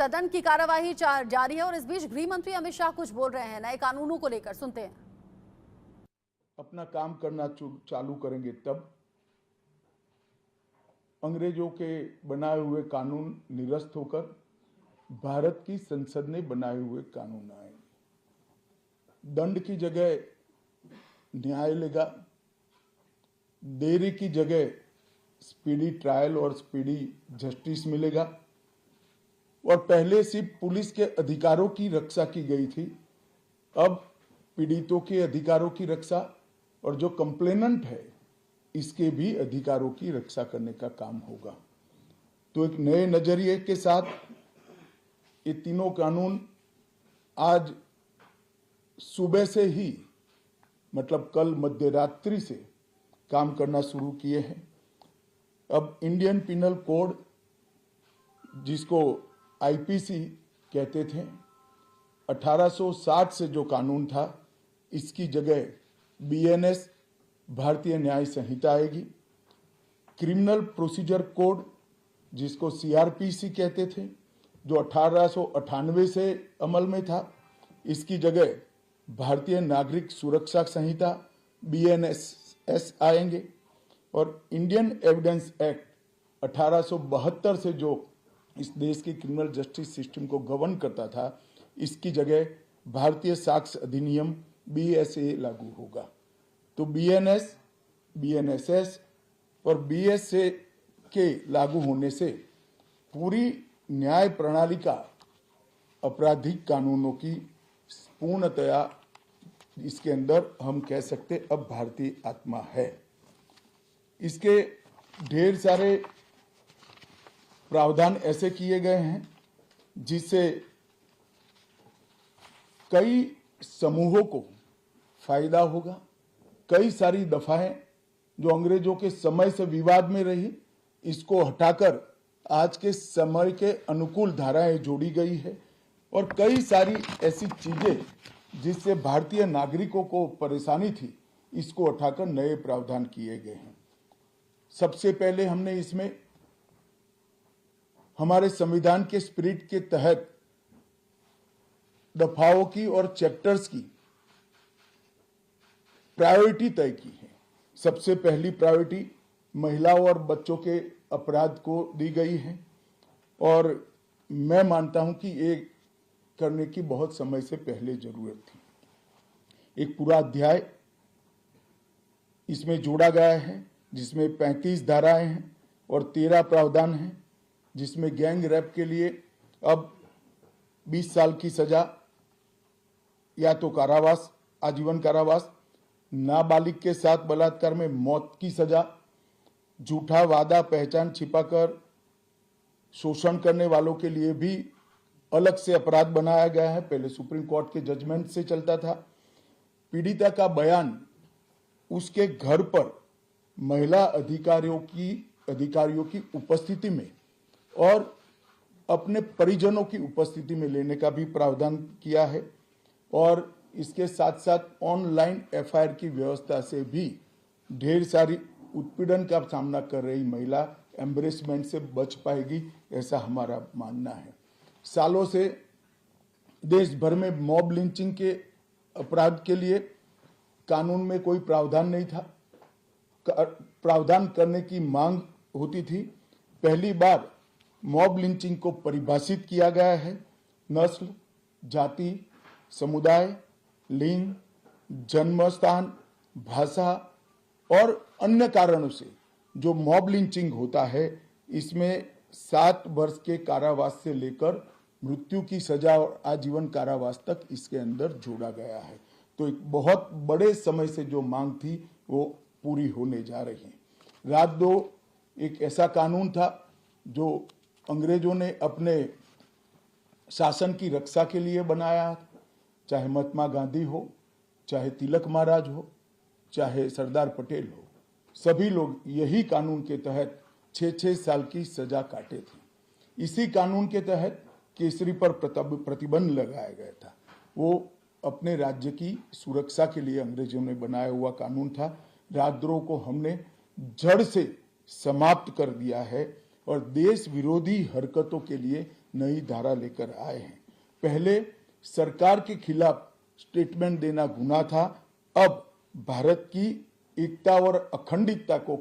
सदन की कार्यवाही जारी है और इस बीच गृह मंत्री अमित शाह कुछ बोल रहे हैं नए कानूनों को लेकर। सुनते हैं। अपना काम करना चालू करेंगे तब अंग्रेजों के बनाए हुए कानून निरस्त होकर भारत की संसद ने बनाए हुए कानून आएंगे। दंड की जगह न्याय लेगा, देरी की जगह स्पीडी ट्रायल और स्पीडी जस्टिस मिलेगा। और पहले सिर्फ पुलिस के अधिकारों की रक्षा की गई थी, अब पीड़ितों के अधिकारों की रक्षा और जो कंप्लेनेंट है इसके भी अधिकारों की रक्षा करने का काम होगा। तो एक नए नजरिए के साथ ये तीनों कानून आज सुबह से ही मतलब कल मध्य रात्रि से काम करना शुरू किए हैं। अब इंडियन पिनल कोड, जिसको आईपीसी कहते थे, 1860 से जो कानून था, इसकी जगह बीएनएस भारतीय न्याय संहिता आएगी। क्रिमिनल प्रोसीजर कोड, जिसको सीआरपीसी कहते थे, जो 1898 से अमल में था, इसकी जगह भारतीय नागरिक सुरक्षा संहिता बीएनएस आएंगे। और इंडियन एविडेंस एक्ट 1872 से जो इस देश की क्रिमिनल जस्टिस सिस्टम को गवर्न करता था, इसकी जगह भारतीय साक्ष्य अधिनियम बीएसए लागू होगा। तो बीएनएस, बीएनएसएस और बीएसए के लागू होने से पूरी न्याय प्रणाली का आपराधिक कानूनों की पूर्णतया इसके अंदर हम कह सकते अब भारतीय आत्मा है। इसके ढेर सारे प्रावधान ऐसे किए गए हैं जिससे कई समूहों को फायदा होगा। कई सारी दफाएं जो अंग्रेजों के समय से विवाद में रही, इसको हटाकर आज के समय के अनुकूल धाराएं जोड़ी गई है। और कई सारी ऐसी चीजें जिससे भारतीय नागरिकों को परेशानी थी, इसको हटाकर नए प्रावधान किए गए हैं। सबसे पहले हमने इसमें हमारे संविधान के स्पिरिट के तहत दफाओं की और चैप्टर्स की प्रायोरिटी तय की है। सबसे पहली प्रायोरिटी महिलाओं और बच्चों के अपराध को दी गई है और मैं मानता हूं कि ये करने की बहुत समय से पहले जरूरत थी। एक पूरा अध्याय इसमें जोड़ा गया है जिसमें 35 धाराएं हैं और 13 प्रावधान हैं, जिसमें गैंग रेप के लिए अब 20 साल की सजा या तो कारावास, आजीवन कारावास, नाबालिग के साथ बलात्कार में मौत की सजा, झूठा वादा पहचान छिपाकर शोषण करने वालों के लिए भी अलग से अपराध बनाया गया है। पहले सुप्रीम कोर्ट के जजमेंट से चलता था। पीड़िता का बयान उसके घर पर महिला अधिकारियों की उपस्थिति में और अपने परिजनों की उपस्थिति में लेने का भी प्रावधान किया है। और इसके साथ साथ ऑनलाइन एफआईआर की व्यवस्था से भी ढेर सारी उत्पीड़न का सामना कर रही महिला एम्बरेसमेंट से बच पाएगी, ऐसा हमारा मानना है। सालों से देश भर में मॉब लिंचिंग के अपराध के लिए कानून में कोई प्रावधान नहीं था। प्रावधान करने की मांग होती थी। पहली बार मॉब लिंचिंग को परिभाषित किया गया है। नस्ल, जाति, समुदाय, लिंग, जन्म स्थान, भाषा और अन्य कारणों से जो मॉब लिंचिंग होता है, इसमें 7 वर्ष के कारावास से लेकर मृत्यु की सजा और आजीवन कारावास तक इसके अंदर जोड़ा गया है। तो एक बहुत बड़े समय से जो मांग थी वो पूरी होने जा रही है। राजद्रोह एक ऐसा कानून था जो अंग्रेजों ने अपने शासन की रक्षा के लिए बनाया। चाहे महात्मा गांधी हो, चाहे तिलक महाराज हो, चाहे सरदार पटेल हो, सभी लोग यही कानून के तहत 6-6 साल की सजा काटे थे। इसी कानून के तहत केसरी पर प्रतिबंध लगाया गया था। वो अपने राज्य की सुरक्षा के लिए अंग्रेजों ने बनाया हुआ कानून था। राजद्रोह को हमने जड़ से समाप्त कर दिया है और देश विरोधी हरकतों के लिए नई धारा लेकर आए हैं। पहले सरकार के खिलाफ स्टेटमेंट देना गुनाह था, अब भारत की एकता और अखंडता को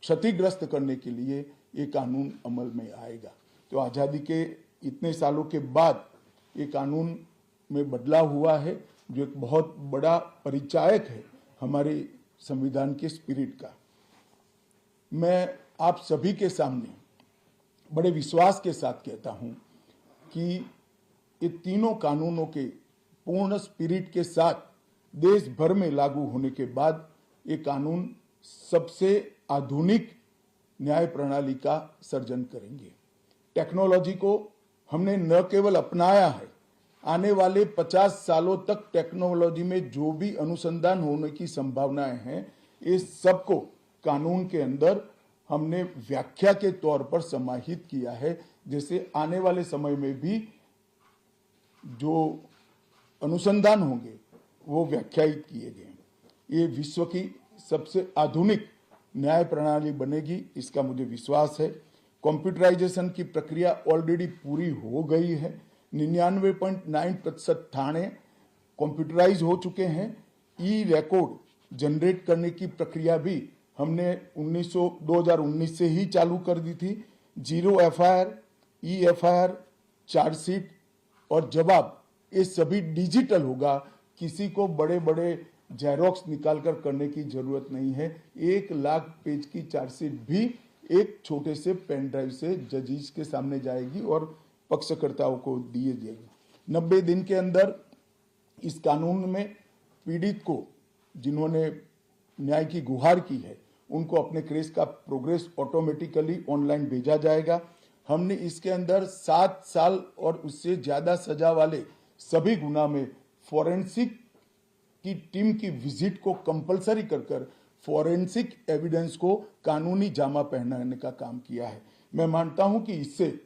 क्षतिग्रस्त करने के लिए ये कानून अमल में आएगा। तो आज़ादी के इतने सालों के बाद ये कानून में बदलाव हुआ है, जो एक बहुत बड़ा परिचायक है हमारे संविधान के स्पिरिट का। मैं आप सभी के सामने बड़े विश्वास के साथ कहता हूं कि ये तीनों कानूनों के पूर्ण स्पिरिट के साथ देश भर में लागू होने के बाद ये कानून सबसे आधुनिक न्याय प्रणाली का सर्जन करेंगे। टेक्नोलॉजी को हमने न केवल अपनाया है, आने वाले 50 सालों तक टेक्नोलॉजी में जो भी अनुसंधान होने की संभावनाएं हैं, इस सबको कानून के अंदर हमने व्याख्या के तौर पर समाहित किया है, जैसे आने वाले समय में भी जो अनुसंधान होंगे वो व्याख्यायित किए गए। ये विश्व की सबसे आधुनिक न्याय प्रणाली बनेगी, इसका मुझे विश्वास है। कंप्यूटराइजेशन की प्रक्रिया ऑलरेडी पूरी हो गई है। 99.9% थाने कंप्यूटराइज हो चुके हैं। ई रिकॉर्ड जनरेट करने की प्रक्रिया भी हमने 2019 से ही चालू कर दी थी। 0 FIR, ई FIR, चार्जशीट और जवाब, ये सभी डिजिटल होगा। किसी को बड़े बड़े जेरोक्स निकालकर करने की जरूरत नहीं है। 1 लाख पेज की चार्जशीट भी एक छोटे से पेन ड्राइव से जजेस के सामने जाएगी और पक्षकर्ताओं को दिए जाएगी। 90 दिन के अंदर इस कानून में पीड़ित को, जिन्होंने न्याय की गुहार की है, उनको अपने केस का प्रोग्रेस ऑटोमेटिकली ऑनलाइन भेजा जाएगा। हमने इसके अंदर 7 साल और उससे ज्यादा सजा वाले सभी गुना में फॉरेंसिक की टीम की विजिट को कंपलसरी कर फॉरेंसिक एविडेंस को कानूनी जामा पहनाने का काम किया है। मैं मानता हूं कि इससे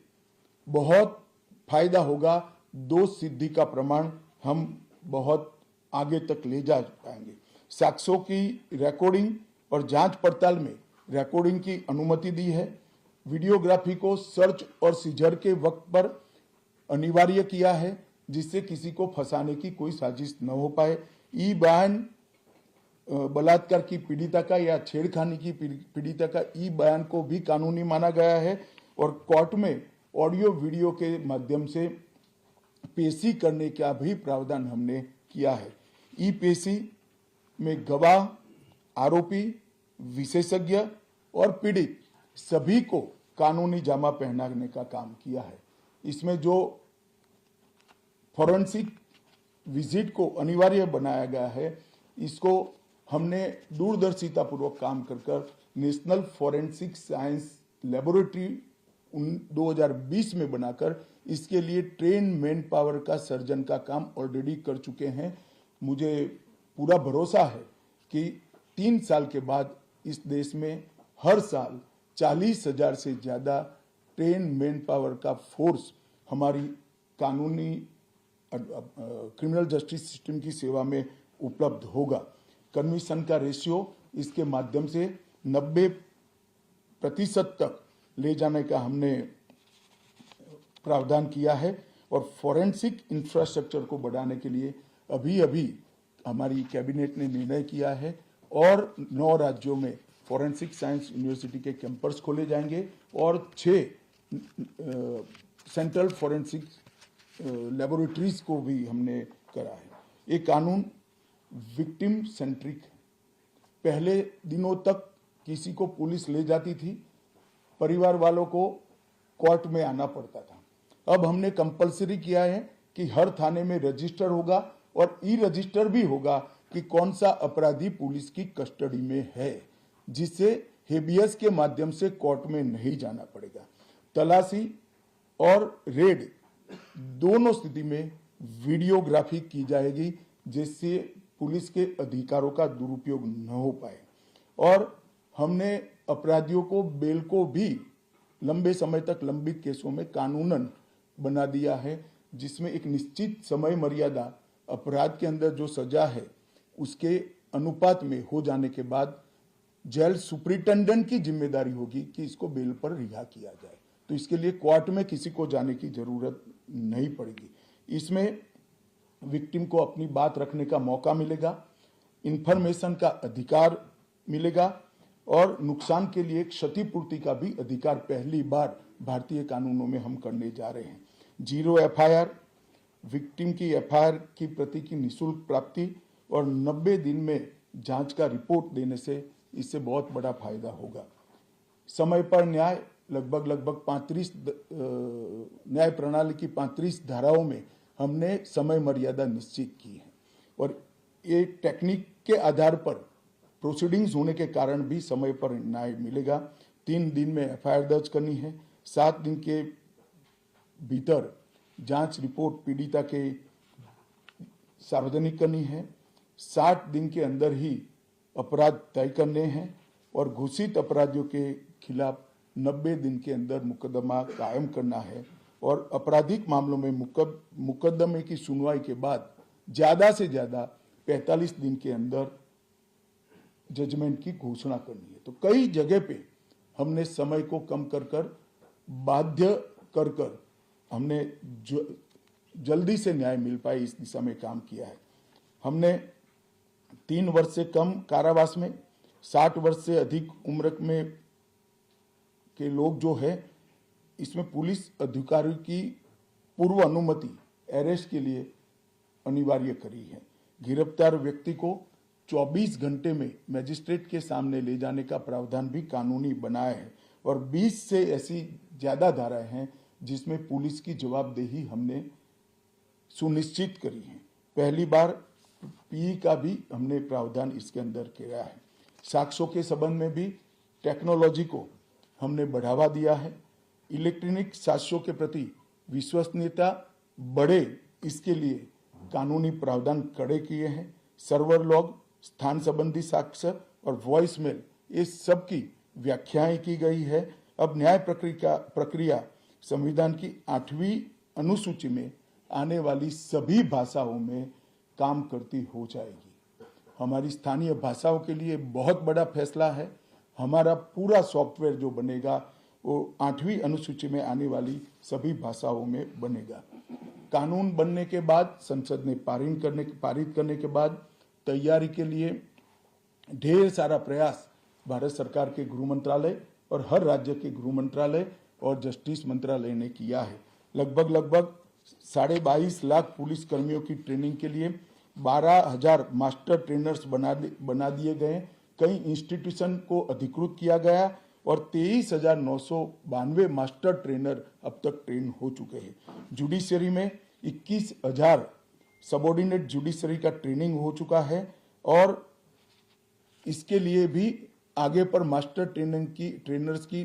बहुत फायदा होगा। दोष सिद्धि का प्रमाण हम बहुत आगे तक ले जा पाएंगे। साक्ष्यों की रिकॉर्डिंग और जांच पड़ताल में रिकॉर्डिंग की अनुमति दी है। वीडियोग्राफी को सर्च और सीजर के वक्त पर अनिवार्य किया है, जिससे किसी को फंसाने की कोई साजिश न हो पाए। ई बयान बलात्कार की पीड़िता का या छेड़खानी की पीड़िता का ई बयान को भी कानूनी माना गया है और कोर्ट में ऑडियो वीडियो के माध्यम से पेशी करने का भी प्रावधान हमने किया है। ई पेशी में गवाह, आरोपी, विशेषज्ञ और पीड़ित सभी को कानूनी जामा पहनाने का काम किया है। इसमें जो फॉरेंसिक विजिट को अनिवार्य बनाया गया है, इसको हमने दूरदर्शिता पूर्वक काम कर नेशनल फॉरेंसिक साइंस लेबोरेटरी 2020 में बनाकर इसके लिए ट्रेन मैन पावर का सर्जन का काम ऑलरेडी कर चुके हैं। मुझे पूरा भरोसा है कि 3 साल के बाद इस देश में हर साल 40,000 से ज्यादा ट्रेन मैन पावर का फोर्स हमारी कानूनी क्रिमिनल जस्टिस सिस्टम की सेवा में उपलब्ध होगा। कन्विक्शन का रेशियो इसके माध्यम से 90% तक ले जाने का हमने प्रावधान किया है और फॉरेंसिक इंफ्रास्ट्रक्चर को बढ़ाने के लिए अभी हमारी कैबिनेट ने निर्णय किया है और 9 राज्यों में फॉरेंसिक साइंस यूनिवर्सिटी के कैंपस खोले जाएंगे और 6 सेंट्रल फॉरेंसिक लेबोरेटरीज को भी हमने करा है। ये कानून विक्टिम सेंट्रिक है। पहले दिनों तक किसी को पुलिस ले जाती थी, परिवार वालों को कोर्ट में आना पड़ता था। अब हमने कंपलसरी किया है कि हर थाने में रजिस्टर होगा और ई रजिस्टर भी होगा कि कौन सा अपराधी पुलिस की कस्टडी में है, जिससे हेबियस के माध्यम से कोर्ट में नहीं जाना पड़ेगा। तलाशी और रेड दोनों स्थिति में वीडियोग्राफी की जाएगी, जिससे पुलिस के अधिकारों का दुरुपयोग न हो पाए। और हमने अपराधियों को बेल को भी लंबे समय तक लंबित केसों में कानूनन बना दिया है, जिसमें एक निश्चित समय मर्यादा अपराध के अंदर जो सजा है उसके अनुपात में हो जाने के बाद जेल सुपरिटेंडेंट की जिम्मेदारी होगी कि इसको बेल पर रिहा किया जाए। तो इसके लिए कोर्ट में किसी को जाने की जरूरत नहीं पड़ेगी। इसमें विक्टिम को अपनी बात रखने का मौका मिलेगा, इंफॉर्मेशन का अधिकार मिलेगा और नुकसान के लिए क्षतिपूर्ति का भी अधिकार पहली बार भारतीय कानूनों में हम करने जा रहे हैं। 0 एफआईआर, विक्टिम की एफआईआर की प्रति की निःशुल्क प्राप्ति और 90 दिन में जांच का रिपोर्ट देने से इससे बहुत बड़ा फायदा होगा। समय पर न्याय, लगभग 35 न्याय प्रणाली की 35 धाराओं में हमने समय मर्यादा निश्चित की है और ये टेक्निक के आधार पर प्रोसीडिंग्स होने के कारण भी समय पर न्याय मिलेगा। 3 दिन में एफआईआर दर्ज करनी है, 7 दिन के भीतर जांच रिपोर्ट पीड़िता के सार्वजनिक करनी है, 60 दिन के अंदर ही अपराध तय करने हैं और घोषित अपराधियों के खिलाफ 90 दिन के अंदर मुकदमा कायम करना है और आपराधिक मामलों में मुकदमे की सुनवाई के बाद ज्यादा से ज्यादा 45 दिन के अंदर जजमेंट की घोषणा करनी है। तो कई जगह पे हमने समय को कम कर बाध्य कर हमने जल्दी से न्याय मिल पाए इस दिशा में काम किया है। हमने 3 वर्ष से कम कारावास में 60 वर्ष से अधिक उम्र में के लोग जो है, इसमें पुलिस अधिकारियों की पूर्व अनुमति अरेस्ट के लिए अनिवार्य करी है। गिरफ्तार व्यक्ति को 24 घंटे में मजिस्ट्रेट के सामने ले जाने का प्रावधान भी कानूनी बनाया है और 20 से ऐसी ज्यादा धाराएं हैं जिसमें पुलिस की जवाबदेही हमने सुनिश्चित करी है। पहली बार पीई का भी हमने प्रावधान इसके अंदर किया है। साक्ष्यों के संबंध में भी टेक्नोलॉजी को हमने बढ़ावा दिया है। इलेक्ट्रॉनिक साक्ष्यों के प्रति विश्वसनीयता बढ़े, इसके लिए कानूनी प्रावधान कड़े किए हैं। सर्वर लॉग, स्थान संबंधी साक्ष्य और वॉइस मेल, ये सब की व्याख्याएं की गई है। अब न्याय प्रक्रिया संविधान की 8वीं अनुसूची में आने वाली सभी भाषाओं में काम करती हो जाएगी। हमारी स्थानीय भाषाओं के लिए बहुत बड़ा फैसला है। हमारा पूरा सॉफ्टवेयर जो बनेगा वो 8वीं अनुसूची में आने वाली सभी भाषाओं में बनेगा। कानून बनने के बाद, संसद ने पारित करने के बाद तैयारी के लिए ढेर सारा प्रयास भारत सरकार के गृह मंत्रालय और हर राज्य के गृह मंत्रालय और जस्टिस मंत्रालय ने किया है। लगभग 22.5 लाख पुलिस कर्मियों की ट्रेनिंग के लिए 12,000 मास्टर ट्रेनर्स बना दिए गए। कई इंस्टीट्यूशन को अधिकृत किया गया और 23,992 मास्टर ट्रेनर अब तक ट्रेन हो चुके हैं। जुडिशरी में 21,000 सबऑर्डिनेट जुडिशरी का ट्रेनिंग हो चुका है और इसके लिए भी आगे पर मास्टर ट्रेनर्स की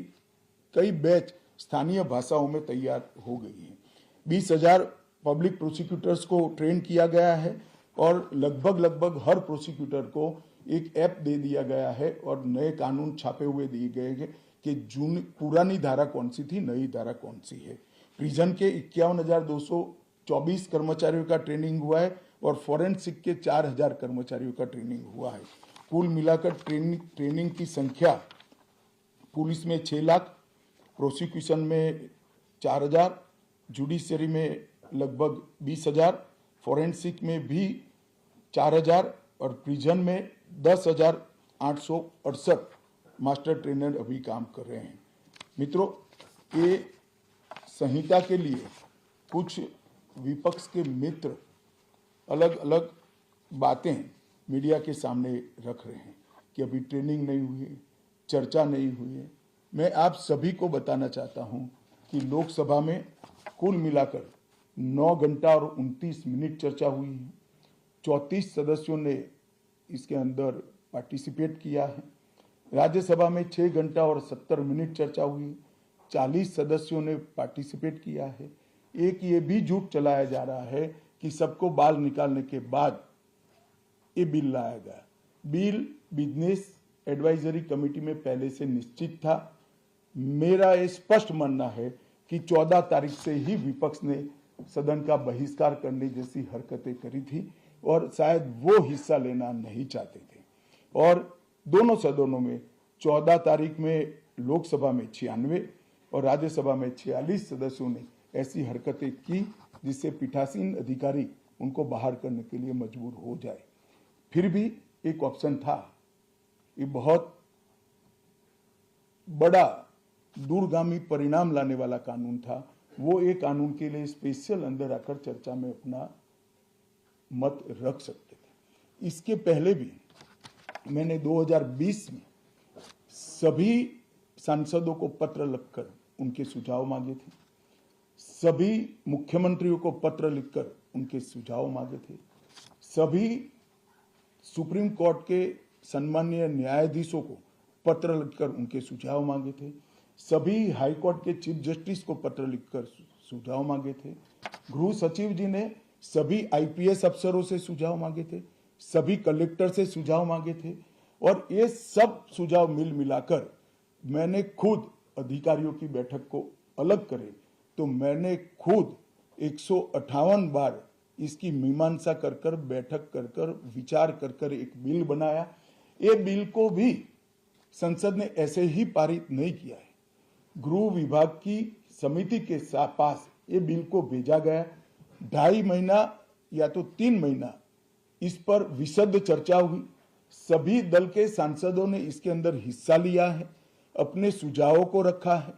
कई बैच स्थानीय भाषाओं में तैयार हो गई है। 20,000 पब्लिक प्रोसिक्यूटर्स को ट्रेन किया गया है और लगभग हर प्रोसिक्यूटर को एक ऐप दे दिया गया है और नए कानून छापे हुए दिए गए हैं कि पुरानी धारा कौन सी थी, नई धारा कौन सी है। प्रिजन के 51,224 कर्मचारियों का ट्रेनिंग हुआ है और फॉरेंसिक के 4,000 कर्मचारियों का ट्रेनिंग हुआ है। कुल मिलाकर ट्रेनिंग की संख्या पुलिस में 6 लाख, प्रोसिक्यूशन में 4,000, जुडिशरी में लगभग 20,000, फॉरेंसिक में भी 4,000 और प्रिजन में 10,868 मास्टर ट्रेनर अभी काम कर रहे हैं। मित्रों, ये संहिता के लिए कुछ विपक्ष के मित्र अलग अलग बातें मीडिया के सामने रख रहे हैं कि अभी ट्रेनिंग नहीं हुई है, चर्चा नहीं हुई है। मैं आप सभी को बताना चाहता हूं कि लोकसभा में कुल मिलाकर 9 घंटा और 29 मिनट चर्चा हुई है। 34 सदस्यों ने इसके अंदर पार्टिसिपेट किया है। राज्यसभा में 6 घंटा और 70 मिनट चर्चा हुई, 40 सदस्यों ने पार्टिसिपेट किया है। एक ये भी झूठ चलाया जा रहा है कि सबको बाल निकालने के बाद ये बिल लाया गया। बिल बिजनेस एडवाइजरी कमेटी में पहले से निश्चित था। मेरा ये स्पष्ट मानना है कि 14 तारीख से ही विपक्ष ने सदन का बहिष्कार करने जैसी हरकतें करी थी और शायद वो हिस्सा लेना नहीं चाहते थे और दोनों सदनों में 14 तारीख में लोकसभा में 96 और राज्यसभा में 46 सदस्यों ने ऐसी हरकतें की जिससे पीठासीन अधिकारी उनको बाहर करने के लिए मजबूर हो जाए। फिर भी एक ऑप्शन था। ये बहुत बड़ा दूरगामी परिणाम लाने वाला कानून था। वो एक कानून के लिए स्पेशल अंदर आकर चर्चा में अपना मत रख सकते थे। इसके पहले भी मैंने 2020 में सभी सांसदों को पत्र लिखकर उनके सुझाव मांगे थे। सभी मुख्यमंत्रियों को पत्र लिखकर उनके सुझाव मांगे थे। सभी सुप्रीम कोर्ट के सम्मानीय न्यायाधीशों को पत्र लिखकर उनके सुझाव मांगे थे। सभी हाई कोर्ट के चीफ जस्टिस को पत्र लिखकर सुझाव मांगे थे। गृह सचिव जी ने सभी आईपीएस अफसरों से सुझाव मांगे थे, सभी कलेक्टर से सुझाव मांगे थे और ये सब सुझाव मिल मिलाकर मैंने खुद अधिकारियों की बैठक को अलग करे तो मैंने खुद 158 बार इसकी मीमांसा कर बैठक कर विचार कर एक बिल बनाया। ये बिल को भी संसद ने ऐसे ही पारित नहीं किया है। गृह विभाग की समिति के पास ये बिल को भेजा गया। 2.5 महीना या तो 3 महीना इस पर विशद चर्चा हुई। सभी दल के सांसदों ने इसके अंदर हिस्सा लिया है, अपने सुझावों को रखा है।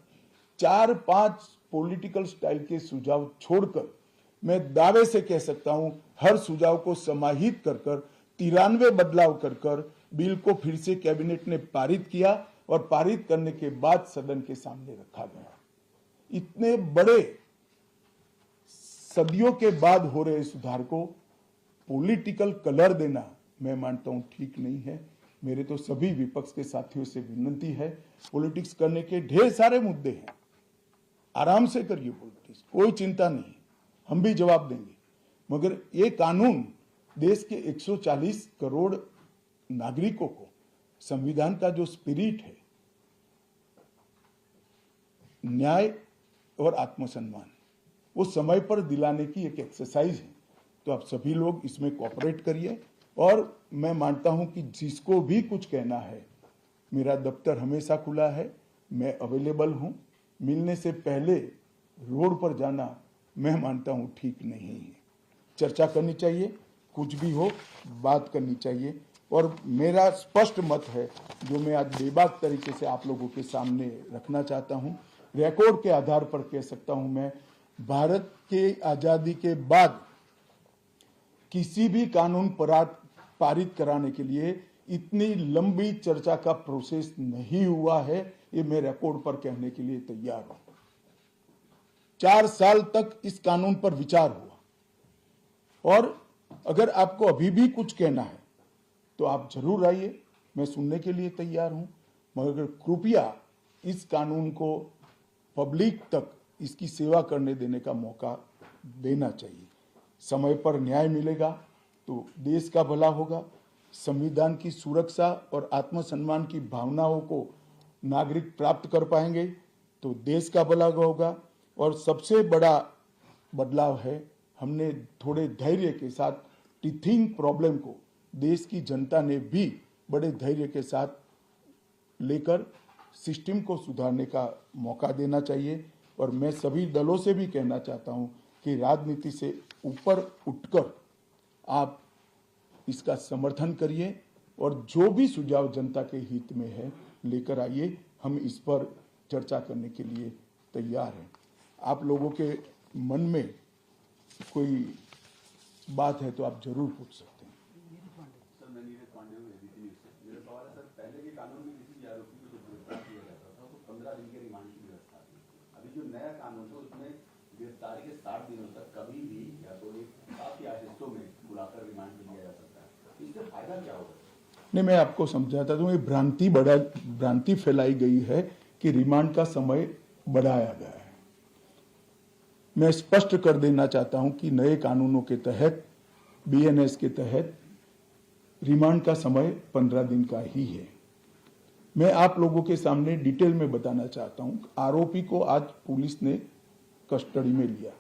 4-5 पॉलिटिकल स्टाइल के सुझाव छोड़कर मैं दावे से कह सकता हूं हर सुझाव को समाहित कर 93 बदलाव कर बिल को फिर से कैबिनेट ने पारित किया और पारित करने के बाद सदन के सामने रखा गया। इतने बड़े सदियों के बाद हो रहे सुधार को पॉलिटिकल कलर देना मैं मानता हूं ठीक नहीं है। मेरे तो सभी विपक्ष के साथियों से विनती है, पॉलिटिक्स करने के ढेर सारे मुद्दे हैं, आराम से करिए पॉलिटिक्स, कोई चिंता नहीं, हम भी जवाब देंगे। मगर ये कानून देश के 140 करोड़ नागरिकों को संविधान का जो स्पिरिट है, न्याय और आत्मसम्मान, वो समय पर दिलाने की एक एक्सरसाइज है। तो आप सभी लोग इसमें कोऑपरेट करिए और मैं मानता हूं कि जिसको भी कुछ कहना है, मेरा दफ्तर हमेशा खुला है, मैं अवेलेबल हूं। मिलने से पहले रोड पर जाना मैं मानता हूं ठीक नहीं है। चर्चा करनी चाहिए, कुछ भी हो बात करनी चाहिए और मेरा स्पष्ट मत है जो मैं आज बेबाक तरीके से आप लोगों के सामने रखना चाहता हूं। रिकॉर्ड के आधार पर कह सकता हूं मैं, भारत के आजादी के बाद किसी भी कानून पारित कराने के लिए इतनी लंबी चर्चा का प्रोसेस नहीं हुआ है। ये मैं रिकॉर्ड पर कहने के लिए तैयार हूं। 4 साल तक इस कानून पर विचार हुआ और अगर आपको अभी भी कुछ कहना है तो आप जरूर आइए, मैं सुनने के लिए तैयार हूं। मगर कृपया इस कानून को पब्लिक तक इसकी सेवा करने देने का मौका देना चाहिए। समय पर न्याय मिलेगा तो देश का भला होगा। संविधान की सुरक्षा और आत्मसम्मान की भावनाओं को नागरिक प्राप्त कर पाएंगे तो देश का भला होगा। और सबसे बड़ा बदलाव है, हमने थोड़े धैर्य के साथ टीथिंग प्रॉब्लम को देश की जनता ने भी बड़े धैर्य के साथ लेकर सिस्टम को सुधारने का मौका देना चाहिए। और मैं सभी दलों से भी कहना चाहता हूं कि राजनीति से ऊपर उठकर आप इसका समर्थन करिए और जो भी सुझाव जनता के हित में है लेकर आइए। हम इस पर चर्चा करने के लिए तैयार हैं। आप लोगों के मन में कोई बात है तो आप जरूर पूछ सकते हैं। सर, मैं नीरज पांडे हूं, एबीपी न्यूज़ से। मेरा सवाल है सर, पहले के कानून में किसी भी आरोपी को जब गिरफ्तार किया जाता था तो 15 दिन के रिमांड की व्यवस्था थी। अभी जो नया कानून है उसमें गिरफ्तारी के 60 दिनों तक कभी भी या तो एक साथ या हिस्सों में बुलाकर रिमांड पे लिया जा सकता है। इससे फायदा क्या होगा? नहीं, मैं आपको समझाता हूँ। ये भ्रांति फैलाई गई है कि रिमांड का समय बढ़ाया गया है। मैं स्पष्ट कर देना चाहता हूं कि नए कानूनों के तहत, बीएनएस के तहत रिमांड का समय 15 दिन का ही है। मैं आप लोगों के सामने डिटेल में बताना चाहता हूं। आरोपी को आज पुलिस ने कस्टडी में लिया,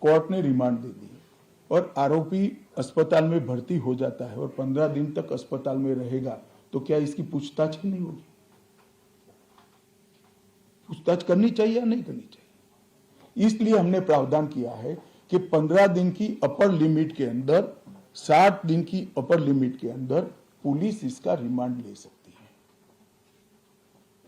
कोर्ट ने रिमांड दे दी और आरोपी अस्पताल में भर्ती हो जाता है और 15 दिन तक अस्पताल में रहेगा तो क्या इसकी पूछताछ ही नहीं होगी? पूछताछ करनी चाहिए या नहीं करनी चाहिए। इसलिए हमने प्रावधान किया है कि 15 दिन की अपर लिमिट के अंदर, 60 दिन की अपर लिमिट के अंदर पुलिस इसका रिमांड ले सकती है।